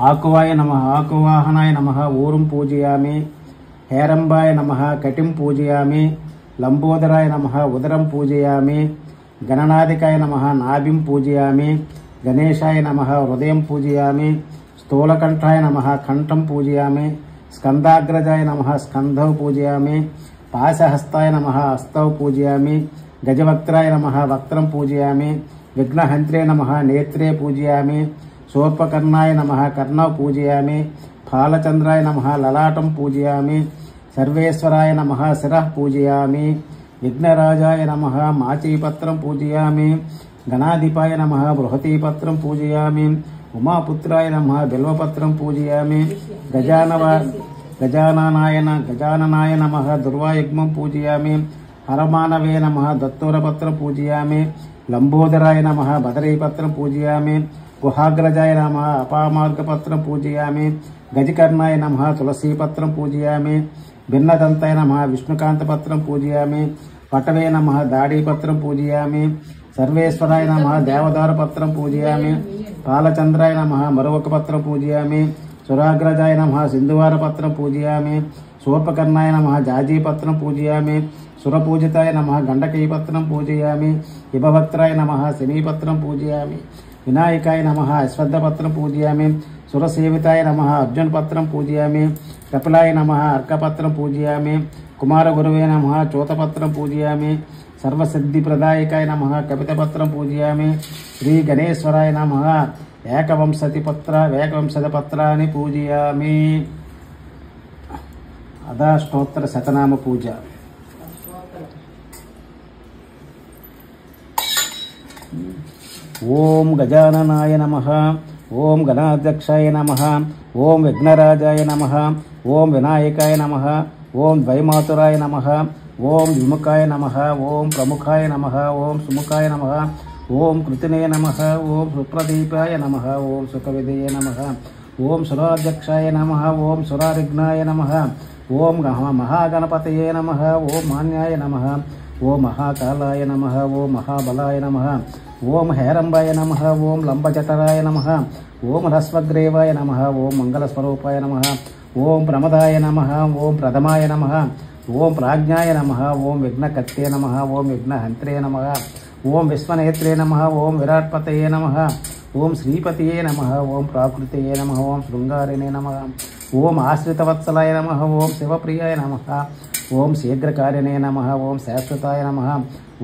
आकुवाय नमः आकुवाहनाय नमः ऊरुं पूजयामि हेरंबाय नमः कटिं पूजयामि लंबोदराय नमः उदरं पूजयामि गणनादिकाय नमः नाभिं पूजयामि गणेशाय नमः हृदयं पूजयामि स्थूलकंठाय नमः कंठं पूजयामि स्कंदाग्रजाय नमः स्कंधौ पूजयामि पाशहस्ताय नमः हस्तौ पूजयामि गजवक्त्राय नमः वक्त्रं पूजयामि विघ्नहन्त्रे नमः नेत्रे पूजयामि शूर्पकर्णाय नमः कर्णौ पूजयामि फालचंद्राय नमः ललाटं पूजयामि सर्वेश्वराय नमः शिरः पूजयामि विघ्नराजाय नमः माचीपत्रं पूजयामि गणाधिपाय नमः बृहतीपत्रं पूजयामि उमापुत्राय नमः बिल्वपत्रं पूजयामि गजाननाय नमः दुर्वायुग्मं पूजयामि हरमानवे नमः दत्तूरपत्रं पूजयामि लंबोदराय नमः बदरीपत्रं पूजयामि गुहाग्रजाय नमः अपामार्गपत्रं पूजयामि गजकर्णाय नमः तुलसीपत्रं पूजयामि भिन्नदन्ताय नमः विष्णुकान्तपत्रं पूजयामि पटवे नमः दाडीपत्रं पूजयामि सर्वेश्वराय नमः देवदारपत्रं पूजयामि पालचंद्राय नमः मरुवकपत्रं पूजयामि सुराग्रजाय नमः सिंधुवारपत्रं पूजयामि शूर्पकर्णाय नमः जाजीपत्रं पूजयामि सुरपूजिताय नमः गंडकीपत्रं पूजयामि हिमभक्त्राय नमः शमीपत्रं पूजयामि विनायकाय नमः अश्वत्थपत्रं पूजयामि सुरसेविताय नमः अर्जुनपत्रं पूजयामि कपिलाय नमः अर्कपत्रं पूजयामि कुमारगुरुवे नमः चोतपत्रं पूजयामि सर्वसिद्धिप्रदायकाय नमः कपितपत्रं पूजयामि श्री गणेश्वराय नमः एकविंशतिपत्राणि पूजयामि अदाष्टोत्तर शतनाम पूजा ओम गजाननाय नमः ओम गणाध्यक्षाय नमः ओम विघ्नराजाय नमः ओम विनायकाय नमः ओम द्वैमातुराय नमः ओम विमुखाय नमः ओम प्रमुखाय नमः ओम सुमुखाय नमः ओम कृतिने नमः ओम सुप्रदीपाय नमः ओम सुखविदये नमः ओम सुराध्यक्षाय नमः ओम सुरारिघ्नाय नमः ओम महागणपतये नमः ओम मान्याय नमः ओम महाकालाय नमः ओम महाबलाय नमः ओम हेरंबाय नमः ओम लंबजठराय नमः ओम रस्वग्रीवाय नमः ओम मंगलस्वरूपाय नमः ओम प्रमदाय नमः ओम प्रथमाय नमः ओम प्राज्ञाय नमः ओम विघ्नकर्ते नमः ओम विघ्नहन्त्रे नमः ओम विश्वनेत्रे नमः ओम विराट्पतये नमः ओम श्रीपतये नमः ओम प्राकृतये नमः ओम शृंगारिणे नमः ओम आश्रितवत्सलाय नमः ओम शिवप्रियाय नमः ओम शीघ्रकारिणे नमः ओम शाश्वताय नमः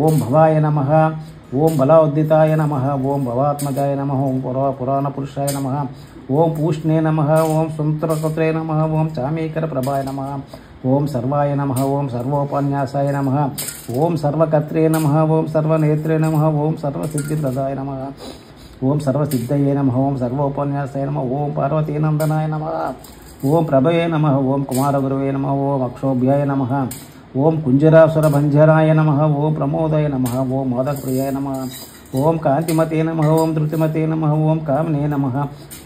ओम भवाय नमः ओम बलाउद्दिताय नमः ओम भवात्मजाय नमः ओम पुराणपुरुषाय नमः ओम पूष्णे नमः ओम सुंत्रकृते नमः ओम चामीकरप्रभाय नमः ओम सर्वाय नमः ओम सर्वोपन्यासाय नमः ओम सर्वकर्त्रे नमः ओम सर्वनेत्रे नमः ओम सर्वसिद्धिप्रदाय नमः ओम सर्वसिद्धये नमः ओम सर्वोपन्यासाय नमः ओम पार्वतीनंदनाय नमः ओम प्रभवे नमः ओम कुमारगुरुवे नमः ओम अक्षोभ्याय नमः ओम कुंजरासुरभंजराय नमः ओम प्रमोदाय नमः ओम मोदकप्रियाय नमः ओम कांतिमते नमः ओम धृतिमते नमः ओम कामने नमः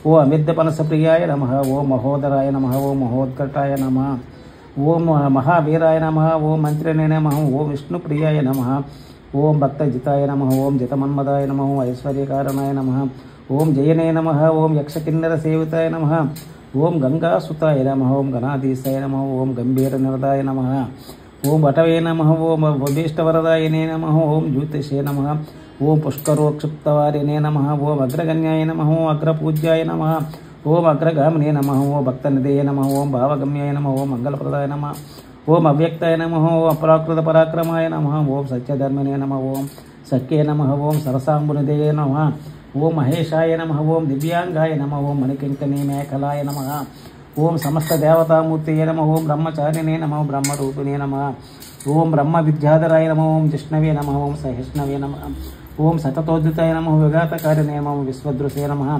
ओम अमिद्यपनसप्रियाय नमः ओम महोदराय नमः ओम महोत्कटाय नमः ओम महावीराय नमः ओम मंत्रिणे नमः ओम विष्णुप्रियाय नमः ओम भक्तजिताय नमः ओम जितमन्मदाय नमः ओम ऐश्वर्यकारणाय नमः ओम जयने नमः ओम यक्षकिन्नरसेविताय नमः ओम गंगासुताय नमः ओम गणाधीशाय नमः ओम गंभीरनिरदाय नमः ओम वटवे नमः ओम वभीष्टवरदायिने नमः ओम ज्योतिषे नमः ओम पुष्करोक्षिप्तवारिणे नमः ओम अग्रगण्याय नमः ओम अग्रपूज्याय नमः ओम अग्रगामिने नमः ओम भक्तनिधये नमः ओम भावगम्याय नमः ओम मंगलप्रदाय नमः ओम अव्यक्ताय नमः ओम अपराकृतपराक्रमाय नमः ओम सत्यधर्मिणे नमः ओम सख्ये नमः ओम सरसाम्बुनिधये नमः ओम महेशाय नमः ओम दिव्यांगाय नमः ओम मणिकिंकणी मेखलाय नमः ओम समस्त देवतामूर्तये नमः ओम ब्रह्मचारिणे नमः ब्रह्मरूपिणे नमः ओम ब्रह्म विद्याधराय नमः ओम जिष्णवे नमः ओम सहिष्णवे नमः ओम सततोदिताय नमः विघातकारिणे नमः विश्वदृशे नमः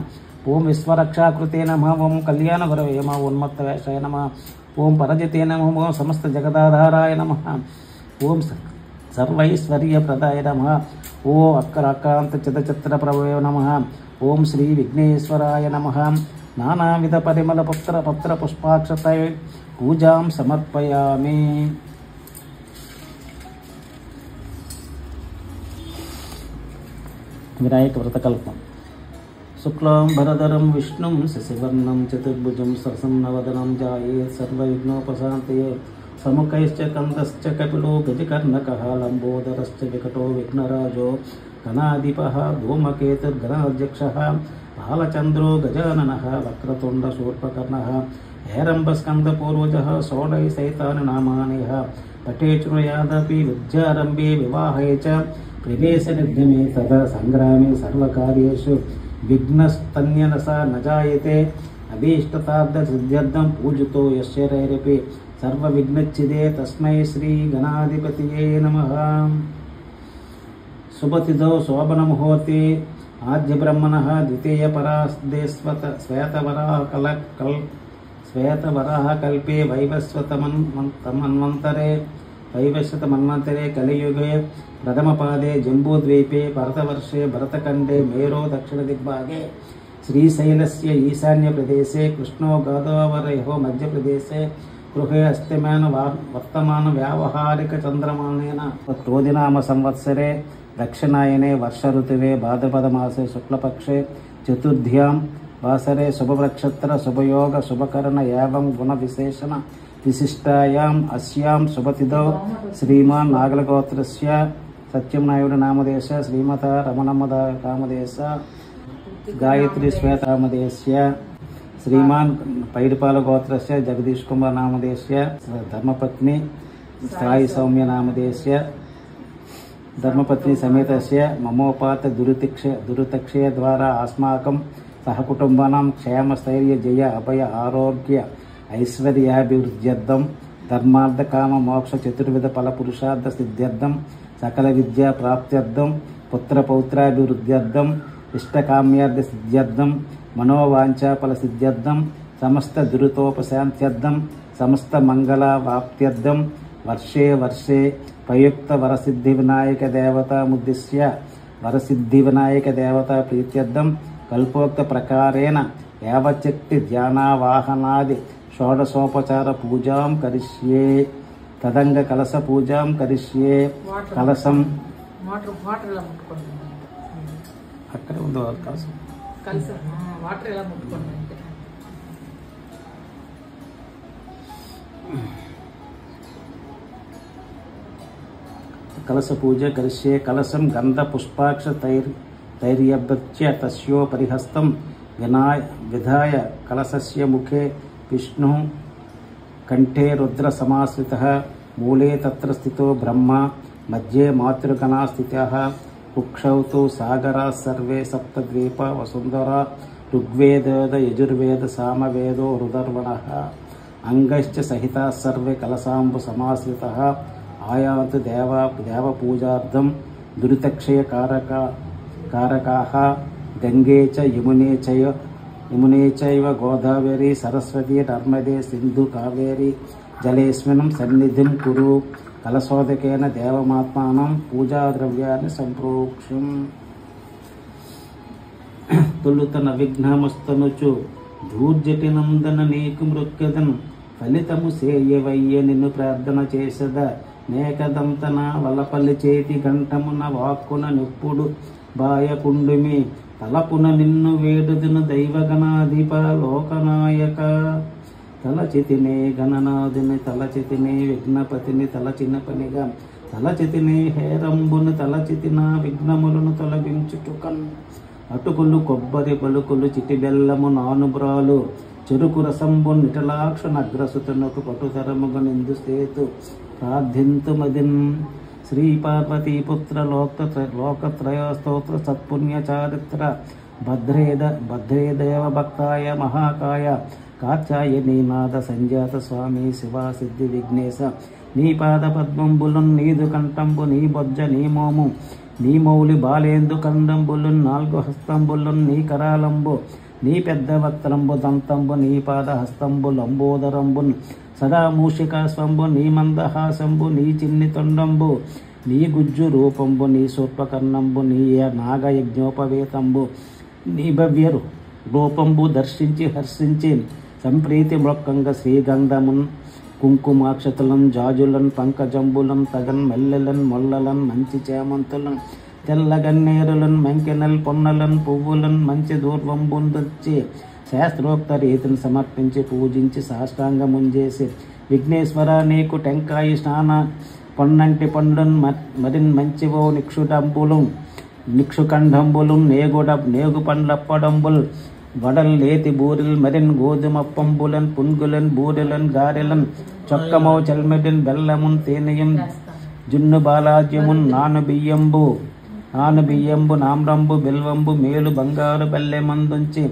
ओम विश्वरक्षाकृते नमः ओम कल्याणगुरवे नमः उन्मत्तवेषाय नमः ओम परजिते नमः ओम समस्त जगदाधाराय नमः ओम सर्वैश्वर्यप्रदाय नमः ओम अक्राकांत चितचित्रप्रभवे नमः ओम श्री विघ्नेश्वराय नमः नानाविध परिमल पत्र पुष्पाक्षतै पूजां समर्पयामि। विनायक व्रतकल्पम శుక్లాంబరధరం విష్ణుం శశివర్ణం చతుర్భుజం సరసన్నవదనం ధ్యాయేత్ సర్వవిఘ్నోపశాంతయే సముఖైశ్చ కందశ్చ కపిలో గజకర్ణకః లంబోదరశ్చ వికటో విఘ్నరాజో గణాధిపః ధూమకేతుర్గణాధ్యక్షः బాలచంద్రో గజాననः వక్రతుండశూర్పకర్ణः हेरम्बस्कन्दपूर्वजः षोडश सैतानि नामानि पठे शृणुयादपि विद्यारम्भे विवाहे च प्रवेशनिर्गमे तथा सङ्ग्रामे सर्वकार्येषु विघ्नस्तन्यनसा न जायते अभीष्टतार्थसिद्ध्यर्थं पूजितो यस्य रैरपि सर्वविघ्नच्छिदे तस्मै श्रीगणाधिपतये नमः। शुभतिथौ शोभनमुहूर्ते आद्यब्रह्मणः द्वितीयपरार्धे श्वेतवराहकल्पे वैवस्वतमन्वन्तरे कलियुगे प्रथमपादे जम्बूद्वीपे भरतवर्षे भरतखण्डे मेरो दक्षिणदिग्भागे श्रीशैलस्य ईशान्यप्रदेशे कृष्णो गोदावरयोः मध्यप्रदेशे गृहे अस्त्यमान वर्तमान व्यावहारिकचन्द्रमानेन क्रोधिनाम संवत्सरे दक्षिणायने वर्षऋतुवे भाद्रपदमासे शुक्लपक्षे चतुर्थ्यां वासरे शुभनक्षत्र शुभयोग शुभकर्ण एवं गुणविशेषण विशिष्टायाम् अस्यां शुभतिथौ श्रीमान् नागलगोत्रस्य सत्यनारायण नामदेश श्रीमता रमणम्म कामदेश गायत्री श्वेतामदेश्य श्रीमान् पैडिपालगोत्रस्य जगदीश कुमार नामदेश्य धर्मपत्नी साई सौम्य नामदेश्य धर्मपत्नी समेतस्य ममोपात दुरितक्षय द्वारा अस्माकं सहकुटुम्बानां क्षेमस्थैर्य जय अभय आरोग्य ऐश्वर्याभिवृद्ध्यर्थं धर्मार्थ काम मोक्ष चतुर्विध फल पुरुषार्थ सिद्ध्यर्थं सकल विद्या प्राप्त्यर्थं पुत्र पौत्राभिवृद्ध्यर्थं इष्टकाम्यार्थ सिद्ध्यर्थं मनोवांछा फल सिद्ध्यर्थं समस्त दुरितोपशान्त्यर्थं समस्त मंगलावाप्त्यर्थं वर्षे वर्षे प्रयुक्त वरसिद्धि विनायक देवता मुद्दिश्य वरसिद्धि विनायक देवता प्रीत्यर्थं कल्पोक्त प्रकारेण यावच्चक्ति ध्यानावाहनादि षोडशोपचार पूजां करिष्ये तदंग कलश पूजां करिष्ये कलशं అక్కడ ఉందో కలశం వాటర్ ఎలా ముట్టుకోండి कलश पूजा करिष्ये कलशं गंध पुष्पाक्ष तैर्यभ्य तस्योपरिहस्तं विधाय कलशस्य मुखे विष्णु कंठे रुद्र समाश्रितः मूले तत्र स्थितो ब्रह्मा मध्ये मातृगणा स्थितः कुक्षौ तु सागरा सर्वे सप्तद्वीपा वसुंधरा ऋग्वेद यजुर्वेद सामवेदो रुदर्वणः अंगश्च सहिता सर्वे कलशाम्बु समाश्रितः आयान्तु देवपूजार्थं दुरितक्षय कारकाः गंगे च यमुने चैव गोदावरी सरस्वती नर्मदे सिंधु कावेरी जलेस्मिन् सन्निधिं कुरु कलशोदकेन देवमात्मानं पूजाद्रव्यानि सम्प्रोक्षुम् तुलुतन विघ्नमस्तनुचु धूर्जटिనందన నీకు మృక్యదన్ ఫలితము సేయవయ్య నిన్ను ప్రార్థన చేసద నేకదంతన వలపల్లి చేతి గంటమున వాక్కున నిప్పుడు బాయకుండుమి తలపున నిన్ను వేడుదును దైవగణాధిప లోకనాయక తలచితినే గణనాథుని తలచితినే విఘ్నపతిని తలచిన పనిగా తలచితినే హేరంబును తలచితిన విఘ్నములను తొలగించుటకన్ అటుకులు కొబ్బరి పలుకులు చిటిబెల్లము నానుబ్రాలు చెరుకు రసంబు నిటలాక్ష నగ్రసుతనకు పటుతరముగ నిందు సేతు ప్రార్థింతుమదిన్ శ్రీ పార్వతీ పుత్ర లోకత్రయ స్తోత్ర సత్పుణ్య చారిత్ర భద్రేదేవ భక్తాయ మహాకాయ కాత్యాయనీ నాద సంజాత స్వామి శివ సిద్ధి విఘ్నేశ నీ పాద పద్మంబులున్ నీదు కంఠంబు నీ బొజ్జ నీ మోము నీ మౌలి బాలేందు కందంబులున్ నాలుగు హస్తంబులున్ నీ కరాలంబు నీ పెద్ద వక్త్రంబు దంతంబు నీ పాద హస్తంబు లంబోదరంబున్ సదా మూషికాస్వంబు నీ మందహాసంబు నీ చిన్ని తొండంబు నీ గుజ్జు రూపంబు నీ సూర్పకర్ణంబు నీ నాగయజ్ఞోపవేతంబు నీ భవ్య రూపంబు దర్శించి హర్షించి సంప్రీతి మృక్కంగ శ్రీగంధమున్ కుంకుమాక్షతలను జాజులను పంకజంబులను తగన్ మల్లెలను మొల్లలను మంచి చేమంతులను తెల్లగన్నేరులను మంకెనల్ పొన్నలను పువ్వులను మంచి దూర్వంబుందొచ్చి శాస్త్రోక్త రీతిని సమర్పించి పూజించి సాష్టాంగముంజేసి విఘ్నేశ్వర నీకు టెంకాయి స్నాన పొన్నంటి పండున్ మరిన్ మంచివో నిక్షుకంఠంబులు నేగు పండ్లప్పడంబుల్ వడల్ లేతి బూరెల్ మరిన్ గోధుమప్పంబులన్ పున్గులన్ బూరెలన్ గారెలన్ చొక్కమో చల్మెడిన్ బెల్లమున్ తేనెయం జున్ను బాలాజ్యమున్ నాను బియ్యంబు నామ్రంబు బెల్వంబు మేలు బంగారు బెల్లెమందుంచి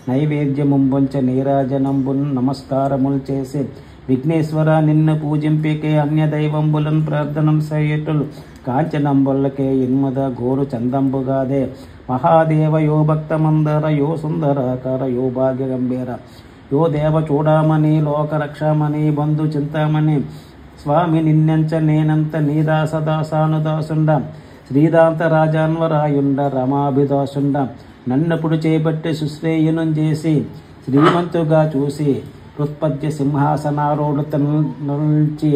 నైవేద్యముంబొంచ నీరాజనంబున్ నమస్కారములు చేసి విఘ్నేశ్వర నిన్ను పూజింపికే అన్య దైవంబులను ప్రార్థనం చేయటులు కాంచనంబొల్లకే ఇన్ముద గోరు చందంబుగాదే మహాదేవ యో భక్తమందర యో సుందరాకార యో భాగ్య గంభీర యో దేవ చూడామణి లోకరక్షామణి బంధు చింతామణి స్వామి నిన్నెంచ నేనంత నీదాసదాసానుదాసుండ శ్రీదాంత రాజాన్వరాయుండ రమాభిదాసుండ నన్నప్పుడు చేపట్టి సుశ్రేయును చేసి శ్రీమంతుగా చూసి హృత్పద్య సింహాసనారూఢతనుల్చి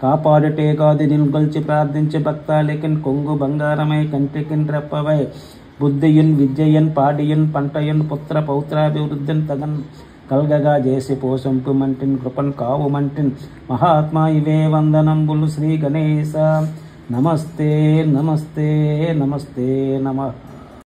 కాపాడుటే కాదు నిల్గొల్చి ప్రార్థించి భక్తాలికిన్ కొంగు బంగారమై కంటికిన్ రెప్పవై బుద్ధియున్ విద్యయన్ పాడియున్ పంటయున్ పుత్ర పౌత్రాభివృద్ధిని తగన్ కల్గగా చేసి పోసంపు మంటిన్ కృపన్ కావు మంటిన్ మహాత్మా ఇవే వందనంబులు శ్రీ గణేశ నమస్తే నమస్తే నమస్తే నమః.